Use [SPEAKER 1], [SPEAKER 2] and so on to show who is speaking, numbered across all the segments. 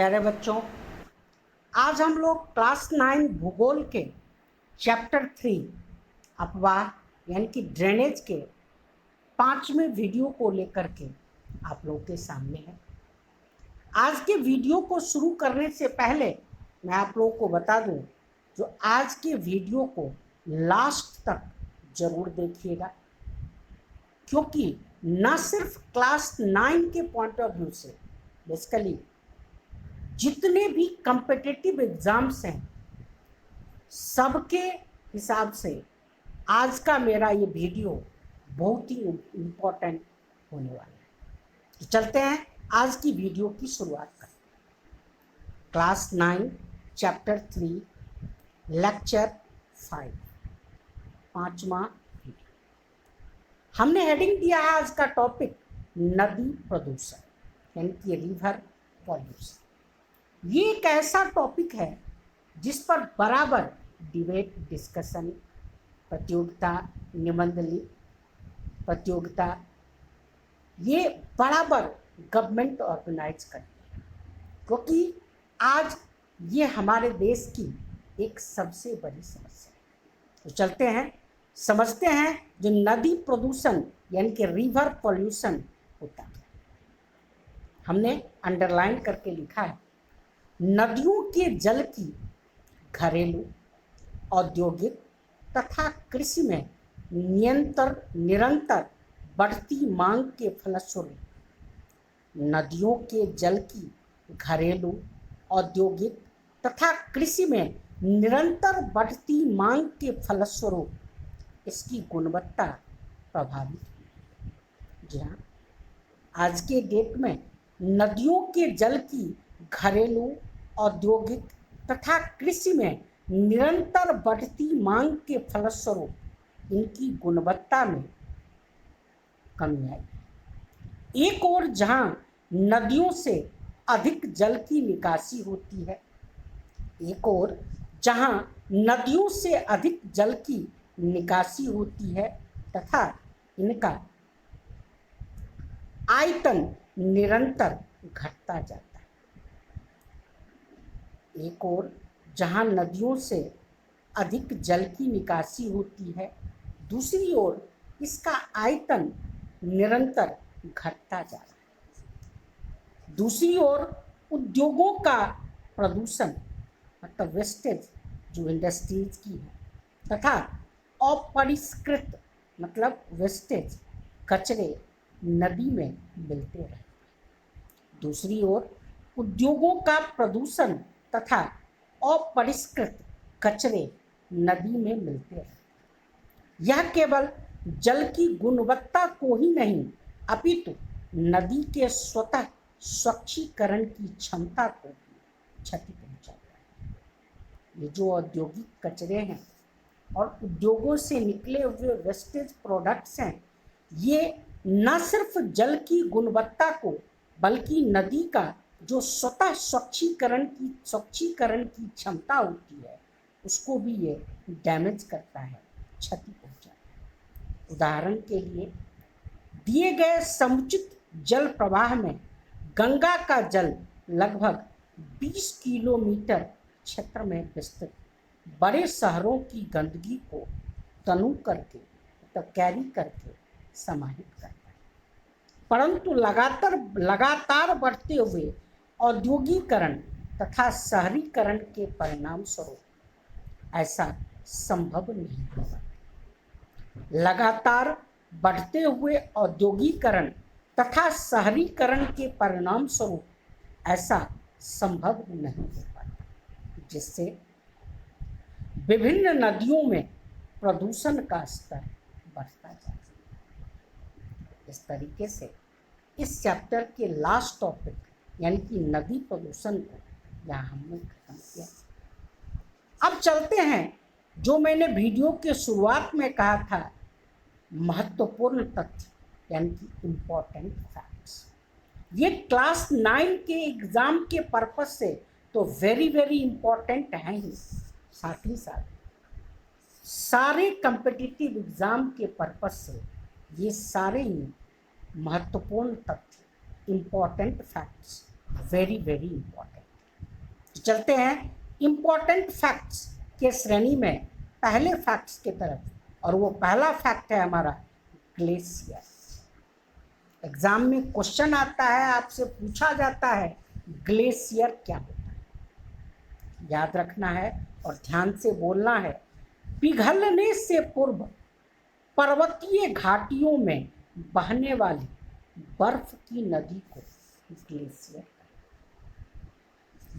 [SPEAKER 1] प्यारे बच्चों, आज हम लोग क्लास 9 भूगोल के चैप्टर 3 अपवाह यानी कि ड्रेनेज के 5वें वीडियो को लेकर के आप लोगों के सामने है। आज के वीडियो को शुरू करने से पहले मैं आप लोगों को बता दूं, जो आज के वीडियो को लास्ट तक जरूर देखिएगा, क्योंकि न सिर्फ क्लास 9 के पॉइंट ऑफ व्यू से बेसिकली जितने भी कम्पिटिटिव एग्जाम्स हैं सबके हिसाब से आज का मेरा ये वीडियो बहुत ही इम्पोर्टेंट होने वाला है। तो चलते हैं आज की वीडियो की शुरुआत करते हैं। क्लास 9 चैप्टर 3 लेक्चर 5 5वां वीडियो। हमने हेडिंग दिया है आज का टॉपिक नदी प्रदूषण यानी कि रिवर पॉल्यूशन। ये एक ऐसा टॉपिक है जिस पर बराबर डिबेट, डिस्कशन, प्रतियोगिता, निबंध प्रतियोगिता ये बराबर गवर्नमेंट ऑर्गेनाइज करती है, क्योंकि आज ये हमारे देश की एक सबसे बड़ी समस्या है। तो चलते हैं, समझते हैं जो नदी प्रदूषण यानी कि रिवर पॉल्यूशन होता है। हमने अंडरलाइन करके लिखा है, नदियों के जल की घरेलू, औद्योगिक तथा कृषि में निरंतर बढ़ती मांग के फलस्वरूप नदियों के जल की घरेलू, औद्योगिक तथा कृषि में निरंतर बढ़ती मांग के फलस्वरूप इसकी गुणवत्ता प्रभावित हुई। जी हाँ, आज के डेट में नदियों के जल की घरेलू, औद्योगिक तथा कृषि में निरंतर बढ़ती मांग के फलस्वरूप इनकी गुणवत्ता में कमी आई। एक ओर जहां नदियों से अधिक जल की निकासी होती है, एक ओर जहां नदियों से अधिक जल की निकासी होती है तथा इनका आयतन निरंतर घटता जाता है। एक ओर जहां नदियों से अधिक जल की निकासी होती है, दूसरी ओर इसका आयतन निरंतर घटता जा रहा है। दूसरी ओर उद्योगों का प्रदूषण मतलब वेस्टेज जो इंडस्ट्रीज की है तथा अपरिष्कृत मतलब वेस्टेज कचरे नदी में मिलते रहे। दूसरी ओर उद्योगों का प्रदूषण तथा अपरिष्कृत कचरे नदी में मिलते हैं। यह केवल जल की गुणवत्ता को ही नहीं अपितु नदी के स्वतः स्वच्छीकरण की क्षमता को भी क्षति पहुंचाता है। ये जो औद्योगिक कचरे हैं और उद्योगों से निकले हुए वेस्टेज प्रोडक्ट्स हैं, ये न सिर्फ जल की गुणवत्ता को बल्कि नदी का जो स्वतः स्वच्छीकरण की क्षमता होती है उसको भी ये डैमेज करता है, क्षति पहुंचाता है। उदाहरण के लिए दिए गए समुचित जल प्रवाह में गंगा का जल लगभग 20 किलोमीटर क्षेत्र में विस्तृत बड़े शहरों की गंदगी को तनु करके मतलब कैरी करके समाहित करता है, परंतु लगातार बढ़ते हुए औद्योगिकरण तथा शहरीकरण के परिणाम स्वरूप ऐसा संभव नहीं होगा। लगातार बढ़ते हुए औद्योगिकरण तथा शहरीकरण के परिणाम स्वरूप ऐसा संभव नहीं हो पाता, जिससे विभिन्न नदियों में प्रदूषण का स्तर बढ़ता जाता है। इस तरीके से इस चैप्टर के लास्ट टॉपिक यानी कि नदी प्रदूषण को यहाँ हमने खत्म किया। अब चलते हैं जो मैंने वीडियो के शुरुआत में कहा था, महत्वपूर्ण तथ्य यानी कि इम्पोर्टेंट फैक्ट्स। ये क्लास 9 के एग्जाम के पर्पस से तो वेरी वेरी इम्पोर्टेंट हैं ही, साथ ही साथ सारे कम्पिटिटिव एग्जाम के पर्पस से ये सारे ही महत्वपूर्ण तथ्य, important facts very very important. तो चलते हैं इम्पोर्टेंट फैक्ट्स के श्रेणी में पहले फैक्ट्स की तरफ, और वो पहला फैक्ट है हमारा ग्लेशियर। एग्जाम में क्वेश्चन आता है, आपसे पूछा जाता है ग्लेशियर क्या होता है, याद रखना है और ध्यान से बोलना है। पिघलने से पूर्व पर्वतीय घाटियों में बहने वाली बर्फ की नदी को ग्लेशियर।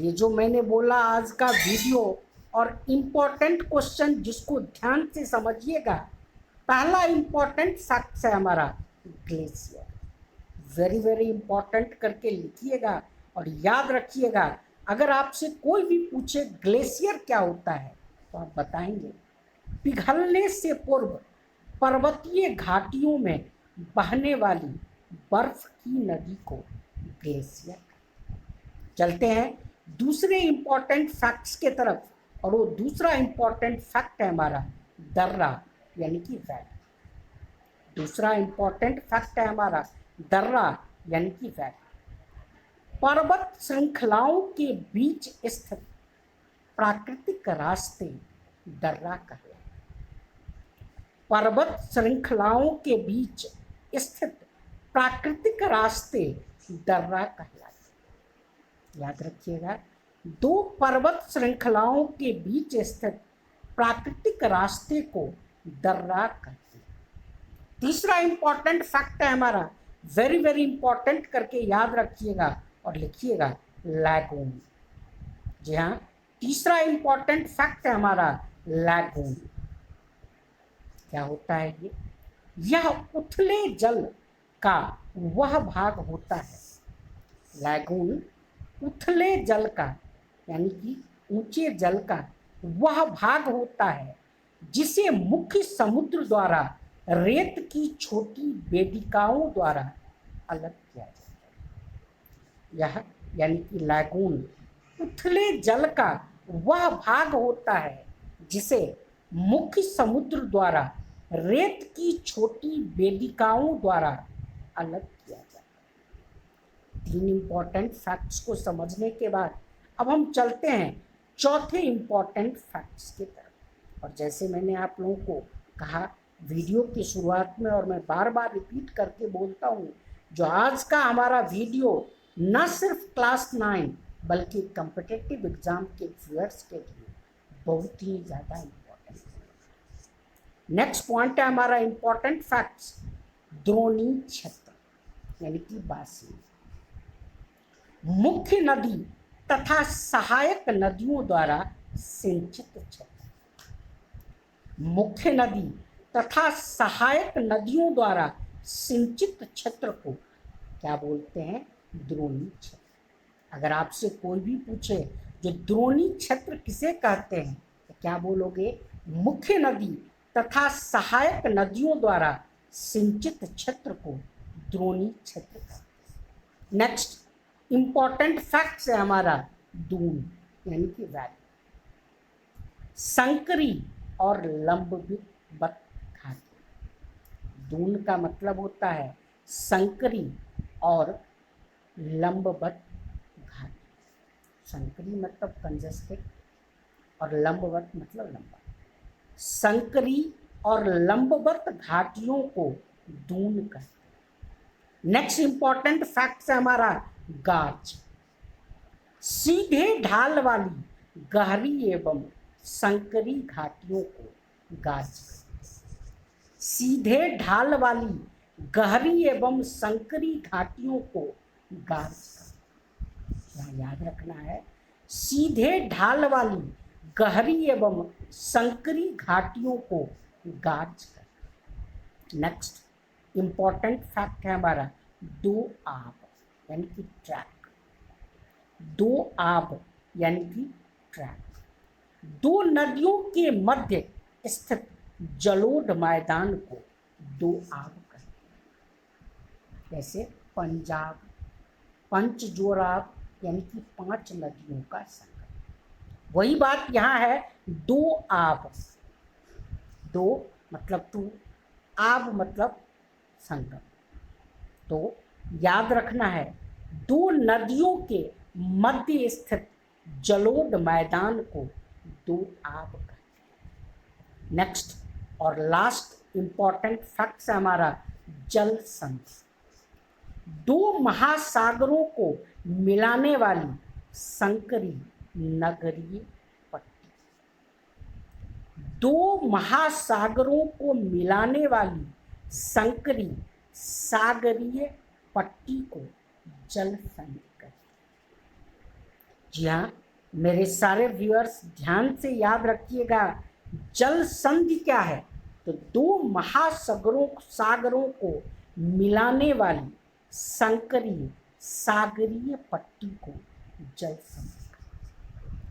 [SPEAKER 1] ये जो मैंने बोला आज का वीडियो और इम्पोर्टेंट क्वेश्चन जिसको ध्यान से समझिएगा, पहला इम्पोर्टेंट फैक्ट है हमारा ग्लेशियर। वेरी वेरी इंपॉर्टेंट करके लिखिएगा और याद रखिएगा। अगर आपसे कोई भी पूछे ग्लेशियर क्या होता है तो आप बताएंगे पिघलने से पूर्व पर्वतीय घाटियों में बहने वाली बर्फ की नदी को ग्लेशियर। चलते हैं दूसरे इंपॉर्टेंट फैक्ट्स के तरफ, और वो दूसरा इंपॉर्टेंट फैक्ट है हमारा दर्रा यानी कि वैली। दूसरा इंपॉर्टेंट फैक्ट है हमारा दर्रा यानी कि वैली। पर्वत श्रृंखलाओं के बीच स्थित प्राकृतिक रास्ते दर्रा कहलाते हैं। पर्वत श्रृंखलाओं के बीच स्थित प्राकृतिक रास्ते दर्रा कहलाते हैं। याद रखिएगा, दो पर्वत श्रृंखलाओं के बीच स्थित प्राकृतिक रास्ते को दर्रा कहते हैं। तीसरा इंपॉर्टेंट फैक्ट है हमारा, वेरी वेरी इंपॉर्टेंट करके याद रखिएगा और लिखिएगा, लैगून। जी हाँ, तीसरा इंपॉर्टेंट फैक्ट है हमारा लैगून। क्या होता है ये? यह उथले जल का वह भाग होता है। लैगून उथले जल का यानी कि ऊंचे जल का वह भाग होता है जिसे मुख्य समुद्र द्वारा रेत की छोटी वेदिकाओं द्वारा अलग किया जाता है। यह यानी कि लैगून उथले जल का वह भाग होता है जिसे मुख्य समुद्र द्वारा रेत की छोटी वेदिकाओं द्वारा अलग किया जाता है। तीन इंपॉर्टेंट फैक्ट्स को समझने के बाद अब हम चलते हैं चौथे इंपॉर्टेंट फैक्ट्स की तरफ। और जैसे मैंने आप लोगों को कहा वीडियो की शुरुआत में, और मैं बार बार रिपीट करके बोलता हूँ, जो आज का हमारा वीडियो न सिर्फ क्लास 9 बल्कि कॉम्पिटिटिव एग्जाम के व्यूअर्स के लिए बहुत ही ज़्यादा इम्पोर्टेंट है। नेक्स्ट पॉइंट है हमारा इम्पोर्टेंट फैक्ट्स, द्रोणी क्षेत्र यानी कि बासी। मुख्य नदी तथा सहायक नदियों द्वारा सिंचित क्षेत्र। मुख्य नदी तथा सहायक नदियों द्वारा सिंचित क्षेत्र को क्या बोलते हैं? द्रोणी क्षेत्र। अगर आपसे कोई भी पूछे जो द्रोणी क्षेत्र किसे कहते हैं तो क्या बोलोगे? मुख्य नदी तथा सहायक नदियों द्वारा सिंचित क्षेत्र को द्रोणी क्षेत्र कहते हैं। नेक्स्ट इंपॉर्टेंट फैक्ट है हमारा दून यानी कि वैली। संकरी और लंबवत घाटी। दून का मतलब होता है संकरी और लंबवत घाटी। संकरी मतलब कंजस्टेड और लंबवत मतलब लंबा। संकरी और लंबवत घाटियों को दून कहते हैं। नेक्स्ट इंपॉर्टेंट फैक्ट है हमारा गाज। सीधे ढाल वाली गहरी एवं संकरी घाटियों को गाज। सीधे ढाल वाली गहरी एवं संकरी घाटियों को गाज। याद रखना है, सीधे ढाल वाली गहरी एवं संकरी घाटियों को गाज। नेक्स्ट इंपॉर्टेंट फैक्ट है हमारा दो आब यानी कि ट्रैक। दो आब यानी कि ट्रैक। दो नदियों के मध्य स्थित जलोढ़ मैदान को दो आब कहते हैं। जैसे पंजाब, पंचजोराब यानी कि 5 नदियों का संगम। वही बात यहाँ है, दो आब। दो मतलब 2, आब मतलब संगम। तो याद रखना है, दो नदियों के मध्य स्थित जलोढ़ मैदान को दो आब कहते हैं। नेक्स्ट और लास्ट इंपॉर्टेंट फैक्ट है हमारा जल संधि। दो महासागरों को मिलाने वाली संकरी नगरीय पट्टी। दो महासागरों को मिलाने वाली संकरी सागरीय पट्टी को जल संधि कहते हैं। जी हाँ मेरे सारे व्यूअर्स ध्यान से याद रखिएगा, जल संधि क्या है? तो दो महासागरों को मिलाने वाली संकरीय सागरीय पट्टी को जल संधि।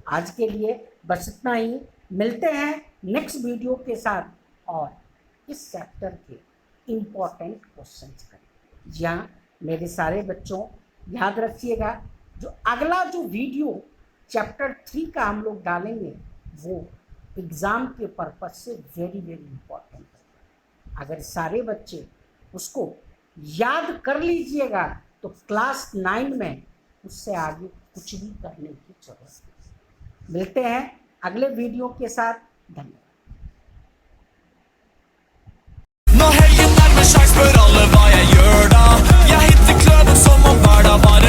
[SPEAKER 1] आज के लिए बस इतना ही, मिलते हैं नेक्स्ट वीडियो के साथ और इस चैप्टर के इम्पोर्टेंट क्वेश्चंस करें। जी हाँ मेरे सारे बच्चों याद रखिएगा, जो अगला जो वीडियो चैप्टर 3 का हम लोग डालेंगे वो एग्ज़ाम के पर्पज से वेरी इम्पोर्टेंट है। अगर सारे बच्चे उसको याद कर लीजिएगा तो क्लास 9 में उससे आगे कुछ भी करने की जरूरत नहीं। मिलते हैं अगले वीडियो के साथ, धन्यवाद।
[SPEAKER 2] Nå heier nærmer seg, spør alle hva jeg gjør da. Jeg hitter kløven som om hverdag var